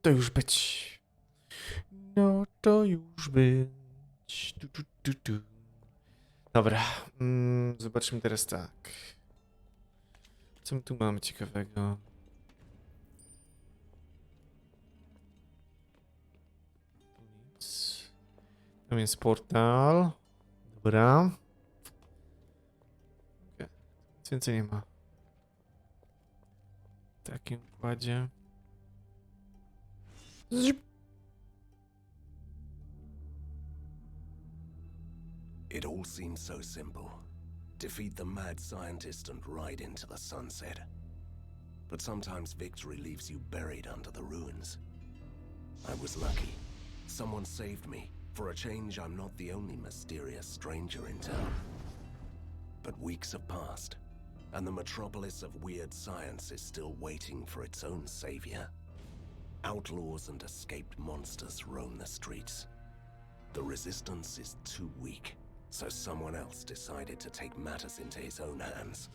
To już być. No to już być. Tu. Dobra. Zobaczmy teraz tak. Co my tu mamy ciekawego? Tu nic. Tam jest portal. Dobra. Okay. Nic więcej nie ma. W takim układzie. It all seems so simple. Defeat the mad scientist and ride into the sunset. But sometimes victory leaves you buried under the ruins. I was lucky. Someone saved me. For a change, I'm not the only mysterious stranger in town. But weeks have passed, and the metropolis of weird science is still waiting for its own savior. Outlaws and escaped monsters roam the streets. The resistance is too weak, so someone else decided to take matters into his own hands.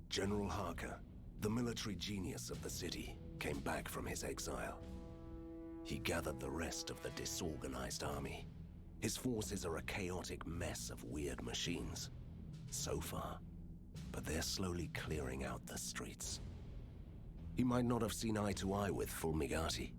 General Harker, the military genius of the city, came back from his exile. He gathered the rest of the disorganized army. His forces are a chaotic mess of weird machines. So far, but they're slowly clearing out the streets. He might not have seen eye to eye with Fulmigati,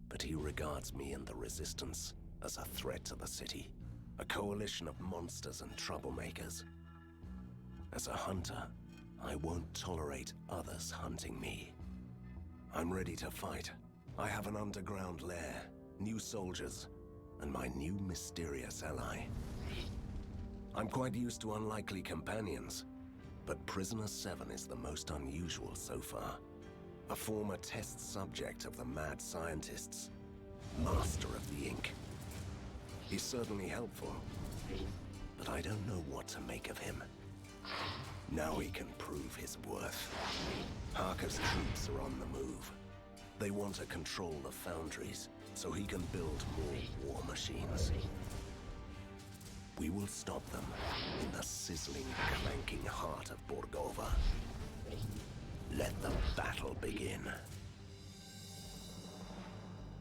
but he regards me and the Resistance as a threat to the city. A coalition of monsters and troublemakers. As a hunter, I won't tolerate others hunting me. I'm ready to fight. I have an underground lair, new soldiers, and my new mysterious ally. I'm quite used to unlikely companions, but Prisoner 7 is the most unusual so far. A former test subject of the mad scientists, master of the ink. He's certainly helpful, but I don't know what to make of him. Now he can prove his worth. Harker's troops are on the move. They want to control the foundries, so he can build more war machines. We will stop them in the sizzling, clanking heart of Borgova. Let the battle begin.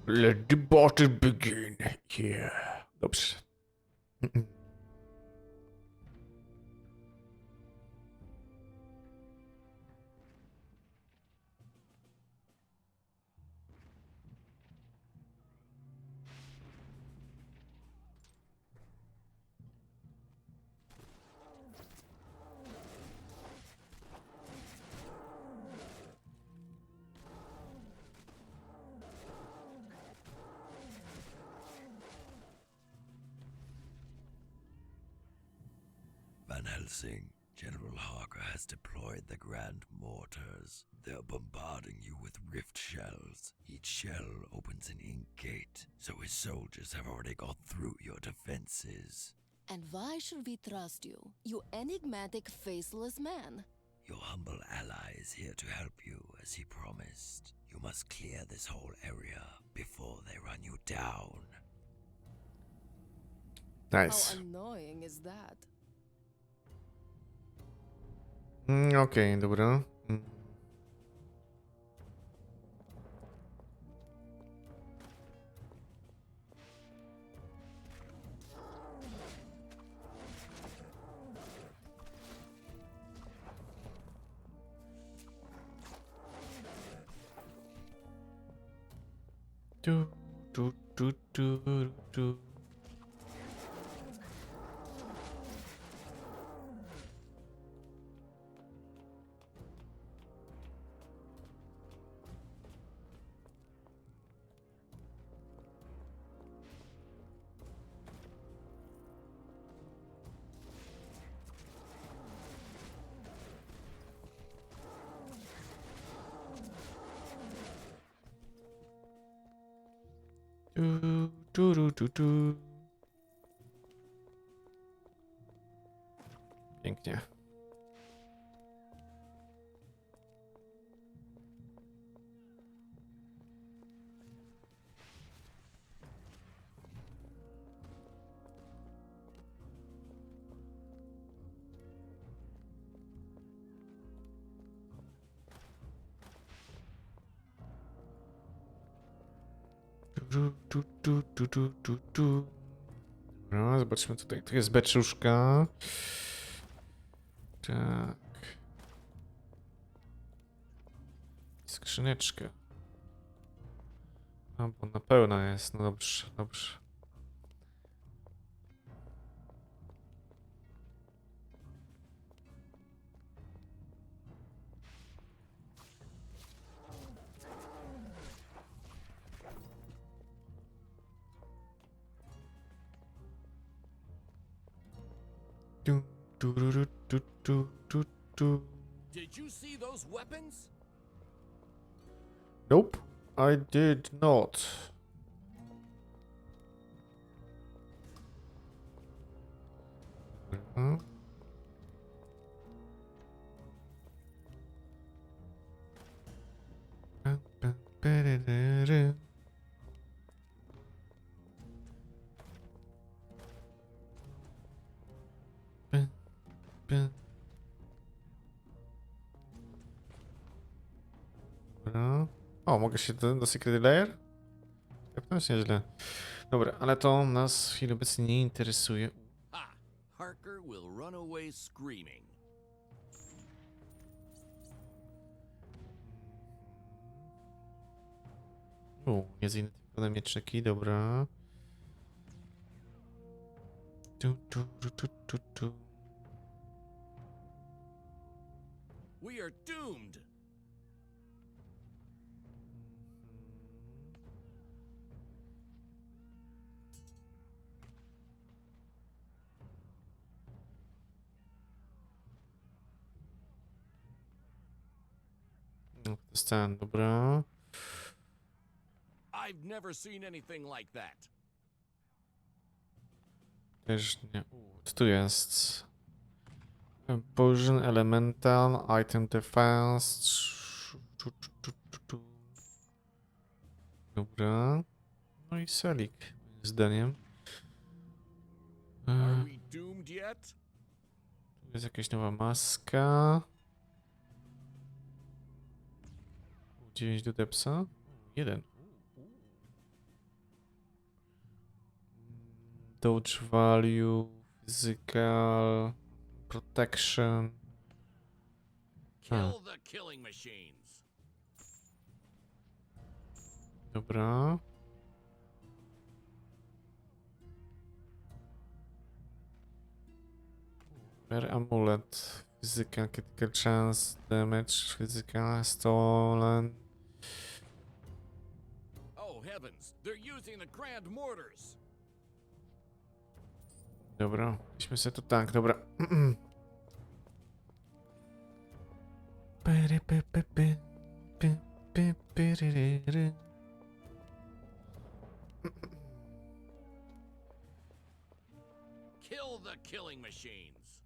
Let the battle begin. Yeah. Dobrze. Van Helsing, General Harker has deployed the Grand Mortars. They're bombarding you with rift shells. Each shell opens an ink gate, so his soldiers have already got through your defenses. And why should we trust you, you enigmatic, faceless man? Your humble ally is here to help you, as he promised. You must clear this whole area before they run you down. Nice. How annoying is that? Okej, dobra. Tu. Tu. Pięknie. No, zobaczmy tutaj. Tu jest beczuszka. Tak. Skrzyneczka. No, bo na pełno jest. No dobrze, dobrze. Tu, tu, ru, tu, tu, tu, tu. Did you see those weapons? Nope, I did not. Mhm. Pam, pam, pererery. Pam, pam. Dobra. O, mogę się do Secret Layer? Tepnąć nieźle. Dobra, ale to nas w chwili obecnej nie interesuje. Ah, Harker will run away screaming. Niezidentyfikowane mieczyki, dobra. Tu, tu, tu, tu, tu, tu. We are doomed. No, to jest ten, dobra. I've never seen anything like that. Też nie. Co tu jest? Poison Elemental, Item Defense. Dobra. No i Selik, moim zdaniem. Are we doomed yet? Tu jest jakaś nowa maska. 9 do depsa. 1. Dodge value, physical, protection. Kill the killing machines. Dobra. Rare amulet. Physical, critical chance, damage, physical, stolen. Oh heavens, they're using the grand mortars. Dobra, weźmy sobie to tak, dobra. Pyry, py, py, py. Py, py, pyryryry. Kill the killing machines.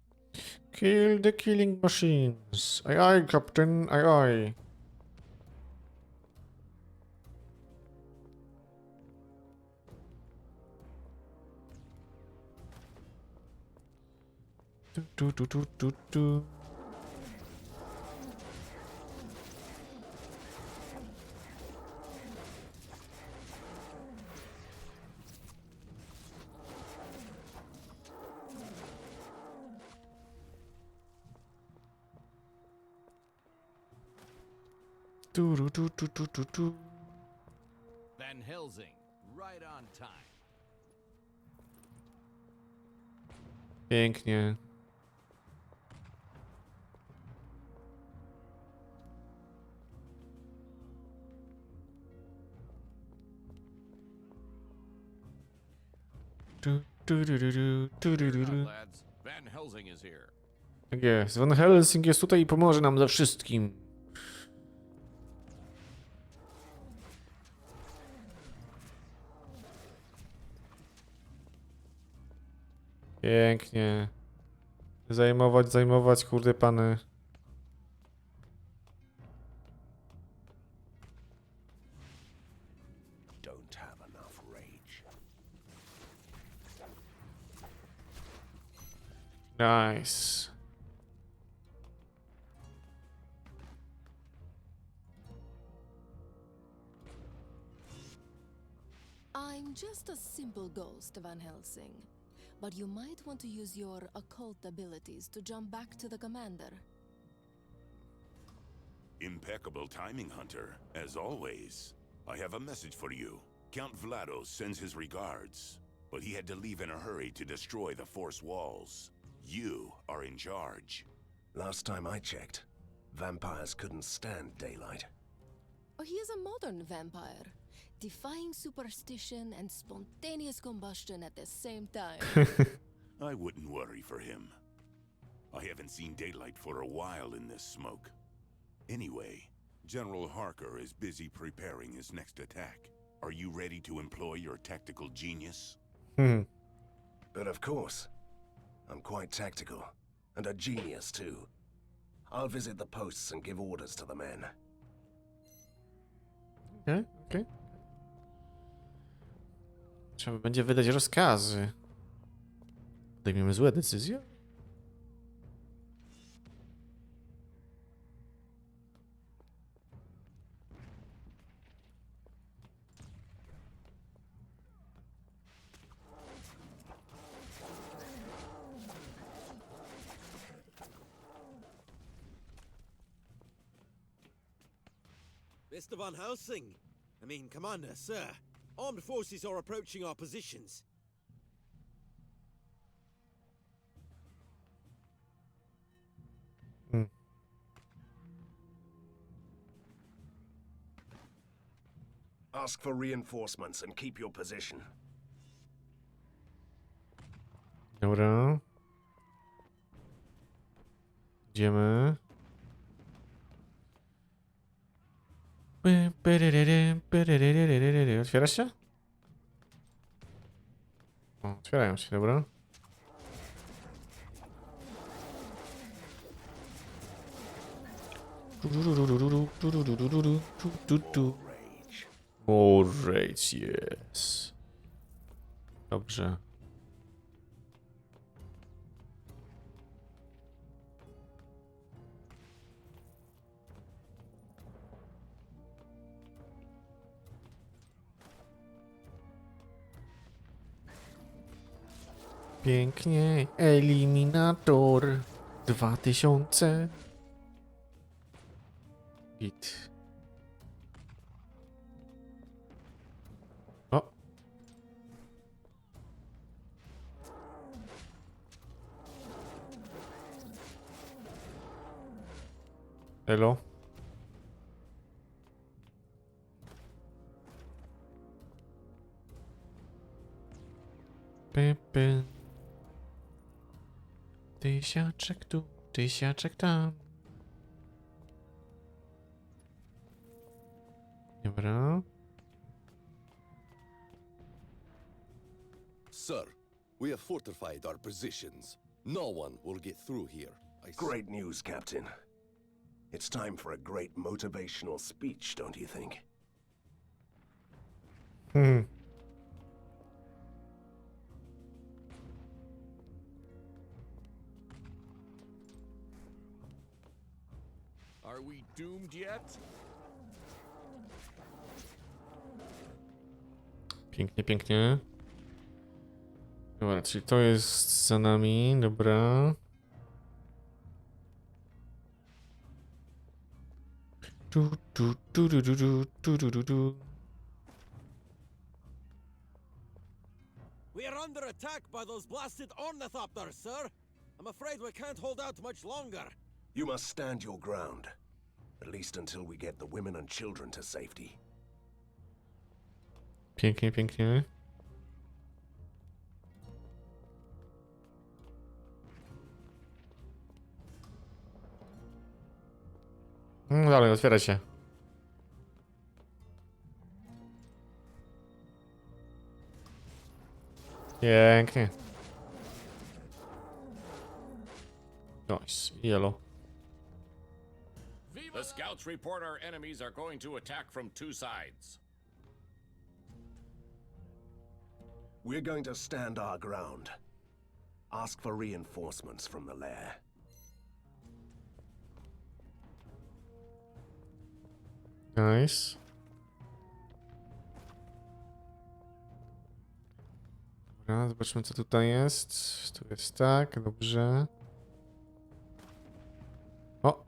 Kill the killing machines. Aye, aye, Captain. Aye, aye. Tu, tu, tu, tu, tu, tu. Tu, tu, tu, tu, tu, tu. Van Helsing, right on time. Pięknie. Tu, tu, tu, tu, tu, tu, tu, tu, tu. Lads, Van Helsing is here. Tak jest. Van Helsing jest tutaj i pomoże nam ze wszystkim. Pięknie. Zajmować, zajmować, kurde pany. Don't have enough rage. Nice. I'm just a simple ghost, Van Helsing. But you might want to use your occult abilities to jump back to the commander. Impeccable timing, Hunter, as always. I have a message for you. Count Vlados sends his regards, but he had to leave in a hurry to destroy the force walls. You are in charge. Last time I checked, vampires couldn't stand daylight. Oh, he is a modern vampire, defying superstition and spontaneous combustion at the same time. I wouldn't worry for him. I haven't seen daylight for a while in this smoke. Anyway, General Harker is busy preparing his next attack. Are you ready to employ your tactical genius? But of course, I'm quite tactical, and a genius too. I'll visit the posts and give orders to the men. Okej, okej. Trzeba będzie wydać rozkazy. Podejmiemy złe decyzje? Mr. Van Helsing! I mean, Commander, sir. Armed forces are approaching our positions. Ask for reinforcements and keep your position. Dobra. Idziemy. Otwiera się? O, otwierają się, dobra. More rage, yes. Dobrze. Pięknie. Eliminator 2000. Git. O. Elo. Pepe. Tysiaczek tu, tysiaczek tam. Dobra. Sir, we have fortified our positions. No one will get through here. Great news, Captain. It's time for a great motivational speech, don't you think? Are we doomed yet? Pięknie, pięknie. Dobra, czyli to jest za nami, dobra. Tu. We are under attack by those blasted ornithopters, sir! I'm afraid we can't hold out much longer. You must stand your ground. At least until we get the women and children to safety. Pięknie, pięknie. Dalej, otwiera się. Pięknie. Nice. Yellow. The scouts report our enemies are going to attack from two sides. We're going to stand our ground. Ask for reinforcements from the lair. Nice. Dobra, zobaczmy co tutaj jest. Tu jest tak, dobrze. O!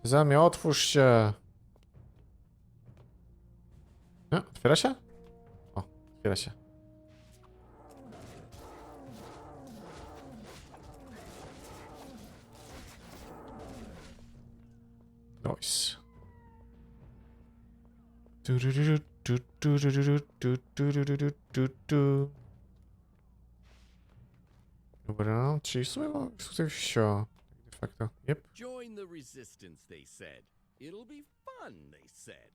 Zamie, otwórz się! No, otwiera się? O, otwiera się. Nice. Dobra, czyli w sumie mam tutaj wsio. De facto, yep. Join the resistance, they said. It'll be fun, they said.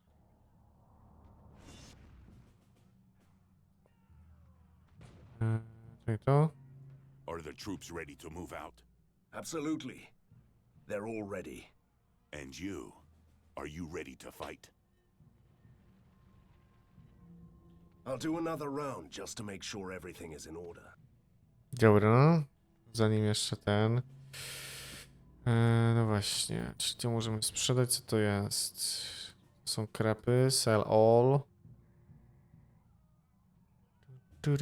Czyli to. Are the troops ready to move out? Absolutely. They're all ready. And you? Are you ready to fight? I'll do another round just to make sure everything is in order. Dobra, zanim jeszcze ten. No właśnie, czy to możemy sprzedać? Co to jest? Są krapy, sell all. Kill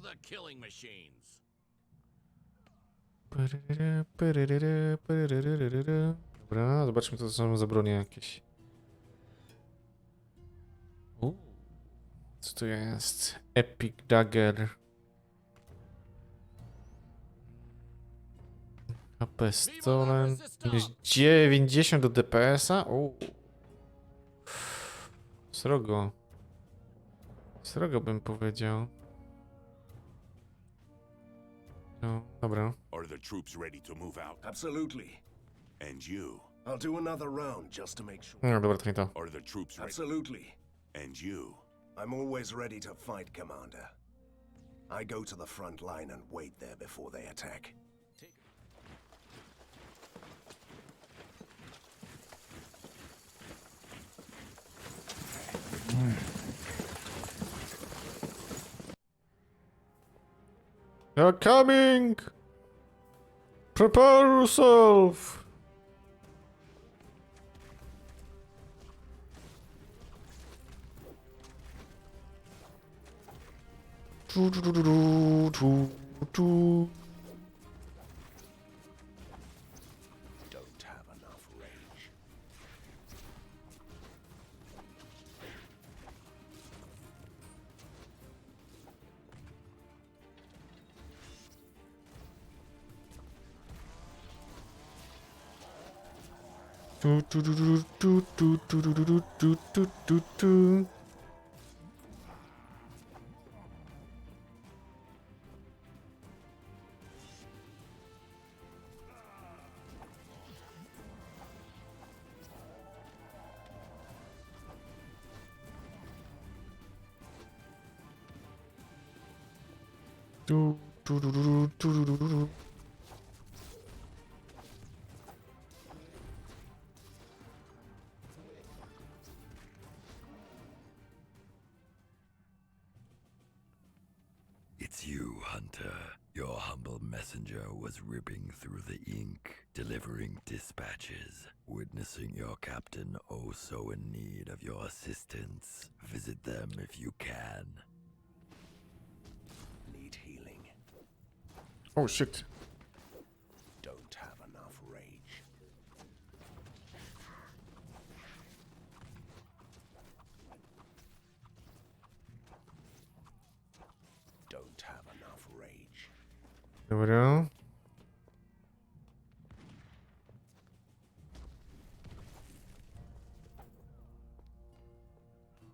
the killing machines. Dobra, zobaczmy co to są za bronie jakieś. Co to jest? Epic Dagger. AP stolen. Minus 90 do DPS-a? Srogo. Srogo bym powiedział. No, dobra. Are the troops ready to move out? Absolutely. And you? I'll do another round just to make sure. No dobra, to nie to. Are the troops ready? Absolutely. And you? I'm always ready to fight, Commander. I go to the front line and wait there before they attack. They're coming! Prepare yourself! Don't have enough range. It's you, Hunter. Your humble messenger was ripping through the ink, delivering dispatches, witnessing your captain oh so in need of your assistance. Visit them if you can. Need healing. Oh shit. Don't have enough rage. Don't have enough rage. Dobra.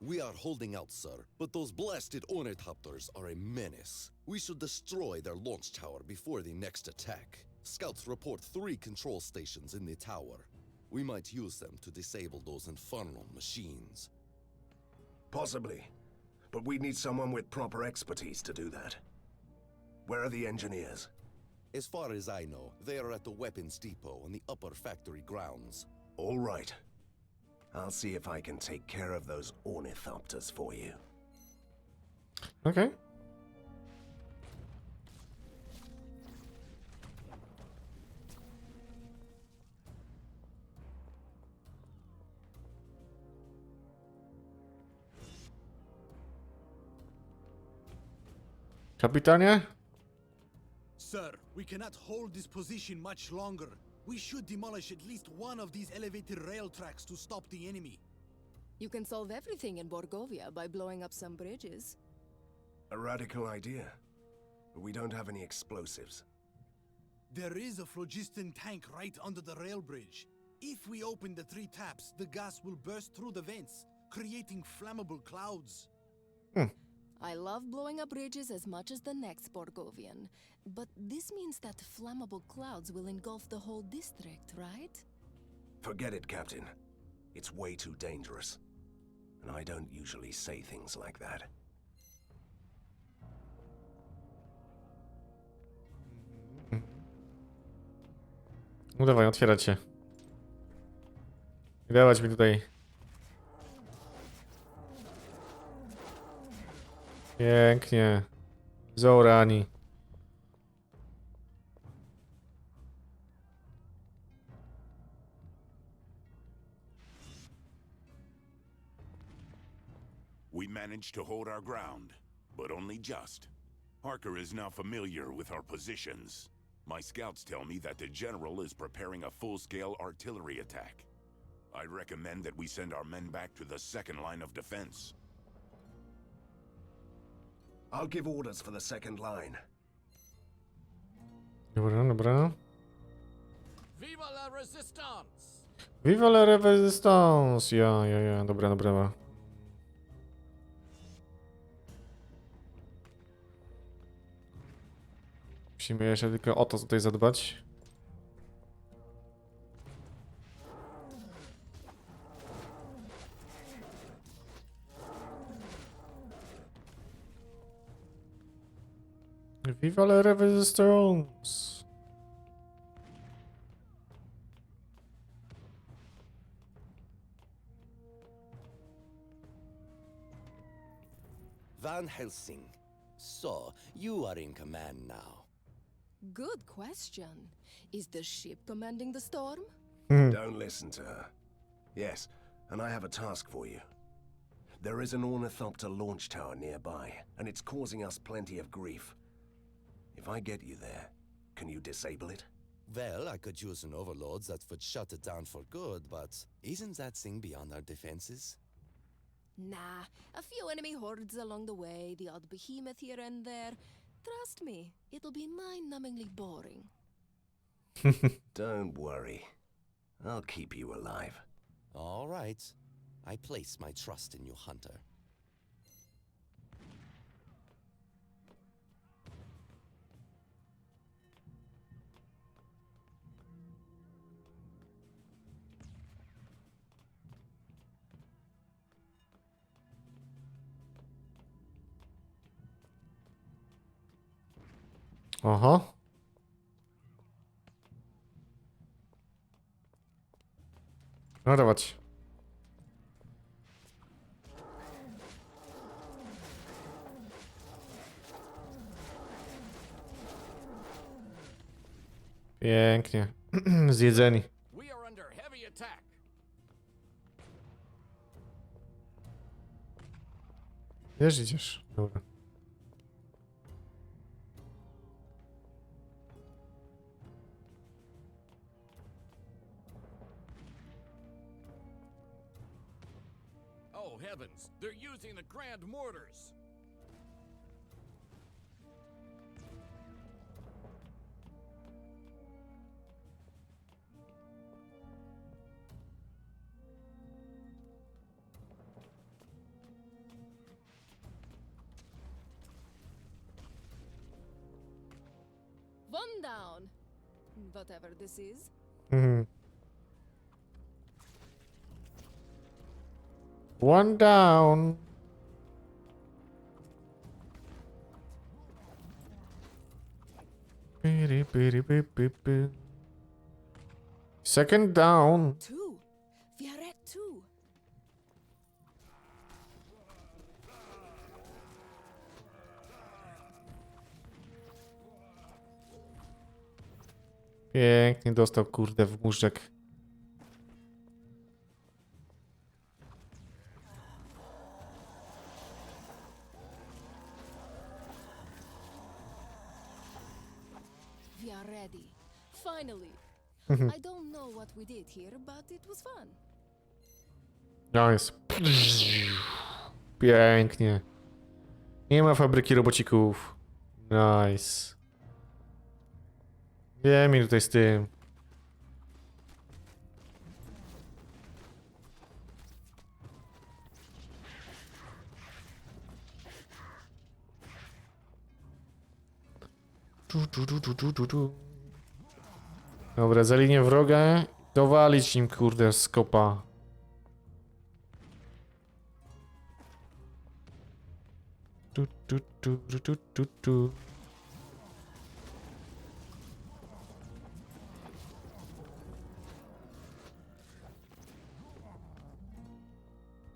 We are holding out, sir, but those blasted ornithopters are a menace. We should destroy their launch tower before the next attack. Scouts report 3 control stations in the tower. We might use them to disable those infernal machines. Possibly. But we need someone with proper expertise to do that. Where are the engineers? As far as I know, they are at the weapons depot on the upper factory grounds. All right. I'll see if I can take care of those ornithopters for you. Okej. Kapitanie? Sir, we cannot hold this position much longer. We should demolish at least one of these elevated rail tracks to stop the enemy. You can solve everything in Borgovia by blowing up some bridges. A radical idea. But we don't have any explosives. There is a phlogiston tank right under the rail bridge. If we open the 3 taps, the gas will burst through the vents, creating flammable clouds. I love blowing up bridges as much as the next Borgovian, but this means that flammable clouds will engulf the whole district, right? Forget it, Captain. It's way too dangerous. And I don't usually say things like that. No dawaj, otwierać się. I dawać mi tutaj. Pięknie. Zaorani. We managed to hold our ground, but only just. Harker is now familiar with our positions. My scouts tell me that the general is preparing a full-scale artillery attack. I recommend that we send our men back to the second line of defense. I'll give orders for the second line. Dobra, dobra. Viva la resistance! Viva la resistance! Ja. Dobra, dobra. Musimy jeszcze tylko o to tutaj zadbać. Viva la resistance! Van Helsing. So, you are in command now. Good question. Is the ship commanding the storm? Don't listen to her. Yes, and I have a task for you. There is an ornithopter launch tower nearby, and it's causing us plenty of grief. If I get you there, can you disable it? Well, I could use an overload that would shut it down for good, but isn't that thing beyond our defenses? Nah, a few enemy hordes along the way, the odd behemoth here and there. Trust me, it'll be mind-numbingly boring. Don't worry. I'll keep you alive. All right. I place my trust in you, Hunter. Aha. No dawać. Pięknie. Zjedzeni. We are under heavy attack. Wiesz, idziesz. Dobra. Oh heavens, they're using the grand mortars. One down. Whatever this is. Mhm. One down. Second down. 2. We are at 2. Pięknie dostał, kurde, w móżdżek. are ready. Finally. I don't know what we did here, but it was fun. Nice. Pięknie. Nie ma fabryki robocików. Nice. Wiem, mi tutaj z tym. Dobra, za linię wroga. Dowalić im, kurde, skopa. Tu.